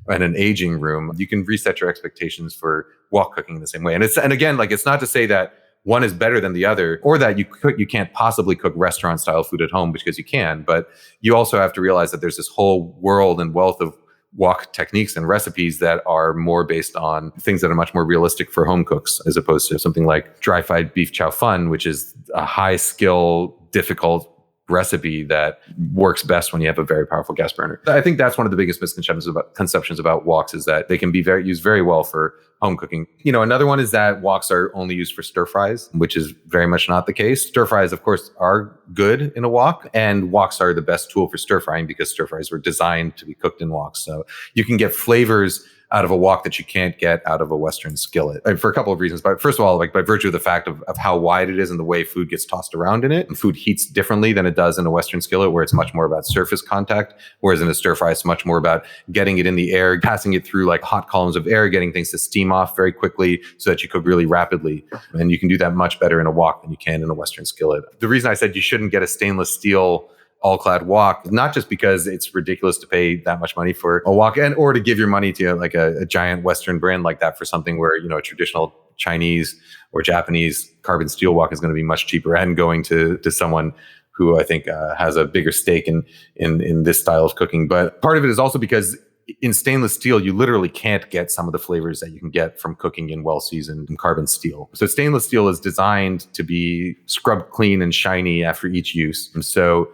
and an aging room. You can reset your expectations for wok cooking in the same way. And again, like, it's not to say that one is better than the other, or that you can't possibly cook restaurant style food at home, because you can, but you also have to realize that there's this whole world and wealth of wok techniques and recipes that are more based on things that are much more realistic for home cooks, as opposed to something like dry-fried beef chow fun, which is a high skill, difficult recipe that works best when you have a very powerful gas burner. I think that's one of the biggest misconceptions about woks, is that they can be used very well for home cooking. Another one is that woks are only used for stir fries, which is very much not the case. Stir fries, of course, are good in a wok, and woks are the best tool for stir frying, because stir fries were designed to be cooked in woks. So you can get flavors out of a wok that you can't get out of a Western skillet, for a couple of reasons. But first of all, like by virtue of the fact of how wide it is and the way food gets tossed around in it, and food heats differently than it does in a Western skillet, where it's much more about surface contact, whereas in a stir fry, it's much more about getting it in the air, passing it through like hot columns of air, getting things to steam off very quickly so that you cook really rapidly. And you can do that much better in a wok than you can in a Western skillet. The reason I said you shouldn't get a stainless steel all-clad wok, not just because it's ridiculous to pay that much money for a wok or to give your money to like a giant Western brand like that for something where, a traditional Chinese or Japanese carbon steel wok is going to be much cheaper, and going to someone who I think has a bigger stake in this style of cooking. But part of it is also because in stainless steel, you literally can't get some of the flavors that you can get from cooking in well-seasoned carbon steel. So stainless steel is designed to be scrubbed clean and shiny after each use. And so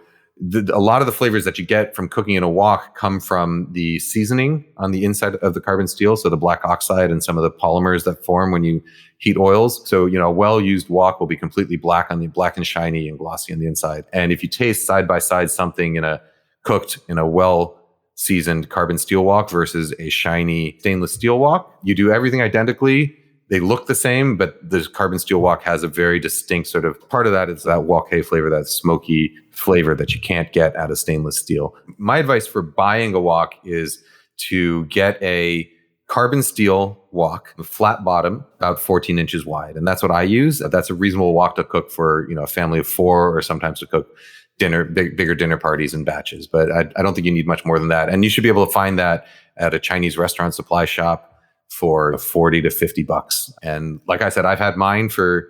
a lot of the flavors that you get from cooking in a wok come from the seasoning on the inside of the carbon steel. So the black oxide and some of the polymers that form when you heat oils. So, a well-used wok will be completely black and shiny and glossy on the inside. And if you taste side by side something cooked in a well-seasoned carbon steel wok versus a shiny stainless steel wok, you do everything identically. They look the same, but the carbon steel wok has a very distinct sort of part of that is that wok hay flavor, that smoky flavor that you can't get out of stainless steel. My advice for buying a wok is to get a carbon steel wok, flat bottom, about 14 inches wide. And that's what I use. That's a reasonable wok to cook for, a family of 4, or sometimes to cook bigger dinner parties in batches. But I don't think you need much more than that. And you should be able to find that at a Chinese restaurant supply shop for $40 to $50. And like I said, I've had mine for,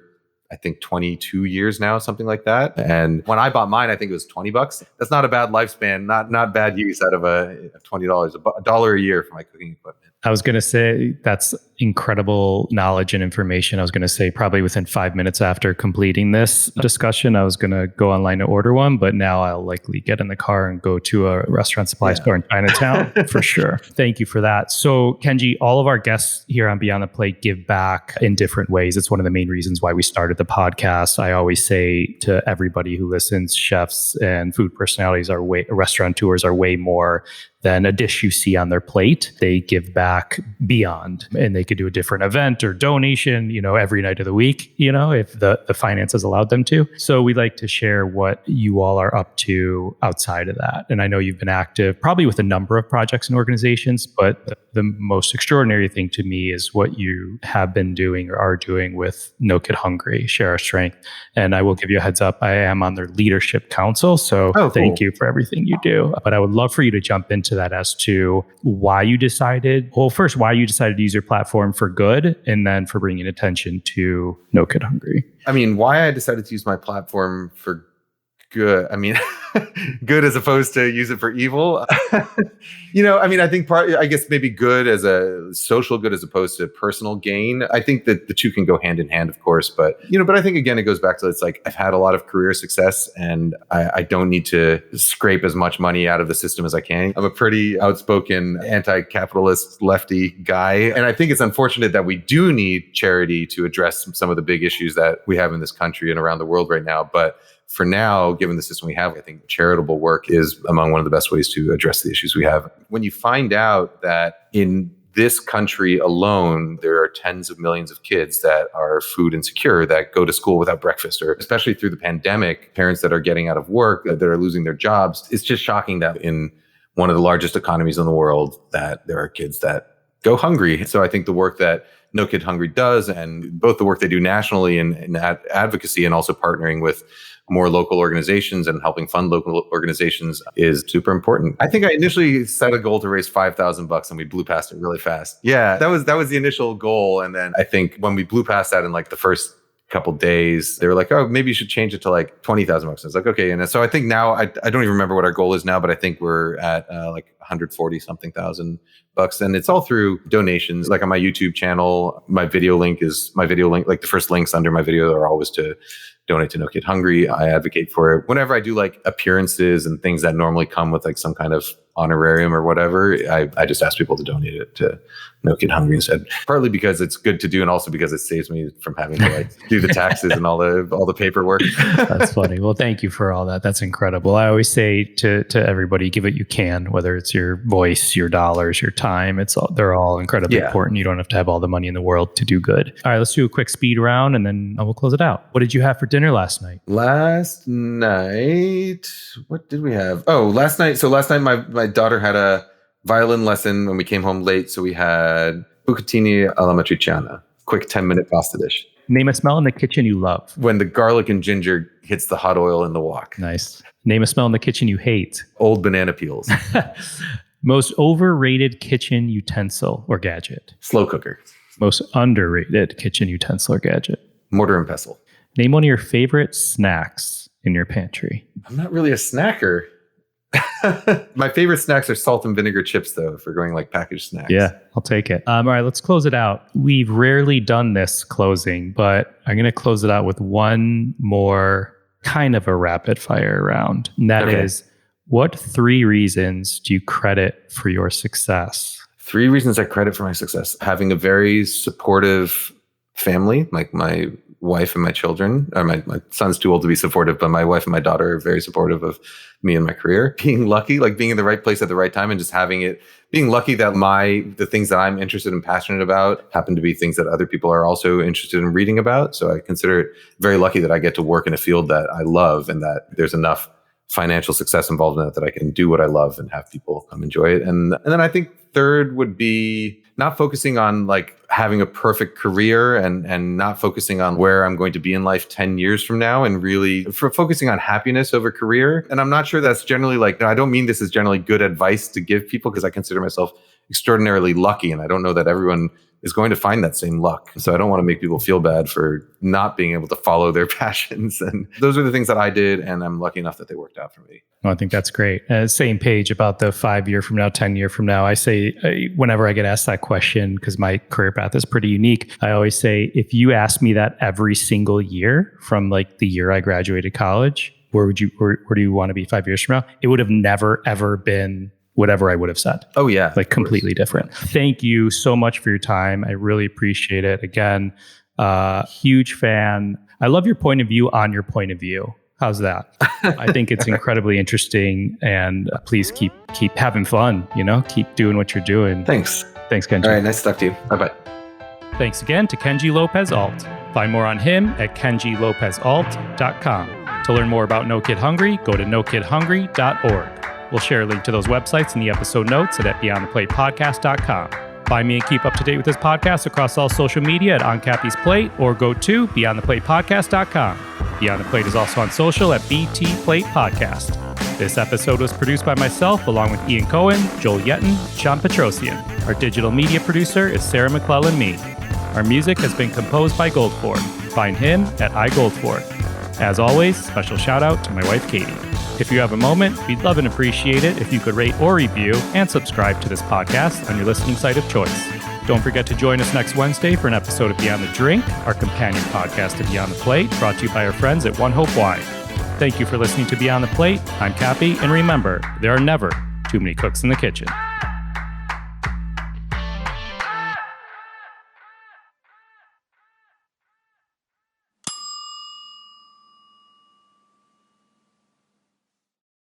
I think 22 years now, something like that. And when I bought mine, I think it was $20. That's not a bad lifespan, not bad use out of a $20, $1 a year for my cooking equipment. I was going to say that's incredible knowledge and information. I was going to say probably within 5 minutes after completing this discussion, I was going to go online to order one, but now I'll likely get in the car and go to a restaurant supply store in Chinatown for sure. Thank you for that. So Kenji, all of our guests here on Beyond the Plate give back in different ways. It's one of the main reasons why we started the podcast. I always say to everybody who listens, chefs and food personalities restaurateurs are way more than a dish you see on their plate. They give back beyond, and they could do a different event or donation, every night of the week, if the finances allowed them to. So we like to share what you all are up to outside of that. And I know you've been active probably with a number of projects and organizations, but the most extraordinary thing to me is what you have been doing or are doing with No Kid Hungry, Share Our Strength. And I will give you a heads up, I am on their leadership council. So Thank you for everything you do. But I would love for you to jump into that as to why you decided to use your platform for good, and then for bringing attention to No Kid Hungry. I mean, why I decided to use my platform for good. I mean, good as opposed to use it for evil. I think I guess maybe good as a social good as opposed to personal gain. I think that the two can go hand in hand, of course. But I think again, it goes back to it's like I've had a lot of career success, and I don't need to scrape as much money out of the system as I can. I'm a pretty outspoken anti-capitalist lefty guy. And I think it's unfortunate that we do need charity to address some of the big issues that we have in this country and around the world right now. But for now, given the system we have, I think charitable work is among one of the best ways to address the issues we have. When you find out that in this country alone, there are tens of millions of kids that are food insecure, that go to school without breakfast, or especially through the pandemic, parents that are getting out of work, that are losing their jobs. It's just shocking that in one of the largest economies in the world, that there are kids that go hungry. So I think the work that No Kid Hungry does, and both the work they do nationally in advocacy and also partnering with more local organizations and helping fund local organizations, is super important. I think I initially set a goal to raise $5,000 and we blew past it really fast. Yeah, that was the initial goal. And then I think when we blew past that in like the first couple days, they were like, oh, maybe you should change it to like $20,000. I was like, okay. And so I think now, I don't even remember what our goal is now, but I think we're at like 140 something thousand bucks. And it's all through donations. Like on my YouTube channel, my video link, like the first links under my video are always to donate to No Kid Hungry. I advocate for it. Whenever I do like appearances and things that normally come with like some kind of honorarium or whatever, I just ask people to donate it to No Kid Hungry instead. Partly because it's good to do, and also because it saves me from having to like do the taxes and all the paperwork. That's funny. Well, thank you for all that. That's incredible. I always say to everybody, give what you can, whether it's your voice, your dollars, your time. They're all incredibly important. You don't have to have all the money in the world to do good. All right, let's do a quick speed round and then we'll close it out. What did you have for dinner last night? Last night, what did we have? Oh, last night my daughter had a violin lesson when we came home late, so we had bucatini alla matriciana, quick 10-minute pasta dish. Name a smell in the kitchen you love. When the garlic and ginger hits the hot oil in the wok. Nice. Name a smell in the kitchen you hate. Old banana peels. Most overrated kitchen utensil or gadget. Slow cooker. Most underrated kitchen utensil or gadget. Mortar and pestle. Name one of your favorite snacks in your pantry. I'm not really a snacker. My favorite snacks are salt and vinegar chips, though, if we're going like packaged snacks. Yeah, I'll take it. All right, let's close it out. We've rarely done this closing, but I'm going to close it out with one more kind of a rapid fire round. And that is, what 3 reasons do you credit for your success? 3 reasons I credit for my success. Having a very supportive family, like my wife and my children. Or my son's too old to be supportive, but my wife and my daughter are very supportive of me and my career. Being lucky, like being in the right place at the right time and just being lucky that the things that I'm interested and passionate about happen to be things that other people are also interested in reading about. So I consider it very lucky that I get to work in a field that I love and that there's enough financial success involved in it that I can do what I love and have people enjoy it. And then I think 3rd would be not focusing on like having a perfect career and not focusing on where I'm going to be in life 10 years from now, and really focusing on happiness over career. And I'm not sure that's generally I don't mean this is generally good advice to give people, because I consider myself extraordinarily lucky, and I don't know that everyone is going to find that same luck. So I don't want to make people feel bad for not being able to follow their passions. And those are the things that I did, and I'm lucky enough that they worked out for me. Well, I think that's great. Same page about the 5 year from now, 10 year from now. I say, whenever I get asked that question, because my career path is pretty unique, I always say, if you ask me that every single year from like the year I graduated college, where do you want to be 5 years from now? It would have never, ever been whatever I would have said. Oh yeah. Like completely different. Thank you so much for your time. I really appreciate it. Again, huge fan. I love your point of view on your point of view. How's that? I think it's incredibly interesting, and please keep having fun, keep doing what you're doing. Thanks, Kenji. All right. Nice to talk to you. Bye-bye. Thanks again to Kenji López-Alt. Find more on him at kenjilopezalt.com. To learn more about No Kid Hungry, go to nokidhungry.org. We'll share a link to those websites in the episode notes at beyondtheplatepodcast.com. Find me and keep up to date with this podcast across all social media at On Cappy's Plate, or go to beyondtheplatepodcast.com. Beyond the Plate is also on social at BT Plate Podcast. This episode was produced by myself, along with Ian Cohen, Joel Yetton, Sean Petrosian. Our digital media producer is Sarah McClellan-Mead. Our music has been composed by Goldford. Find him at iGoldford. As always, special shout out to my wife, Katie. If you have a moment, we'd love and appreciate it if you could rate or review and subscribe to this podcast on your listening site of choice. Don't forget to join us next Wednesday for an episode of Beyond the Drink, our companion podcast to Beyond the Plate, brought to you by our friends at One Hope Wine. Thank you for listening to Beyond the Plate. I'm Cappy, and remember, there are never too many cooks in the kitchen.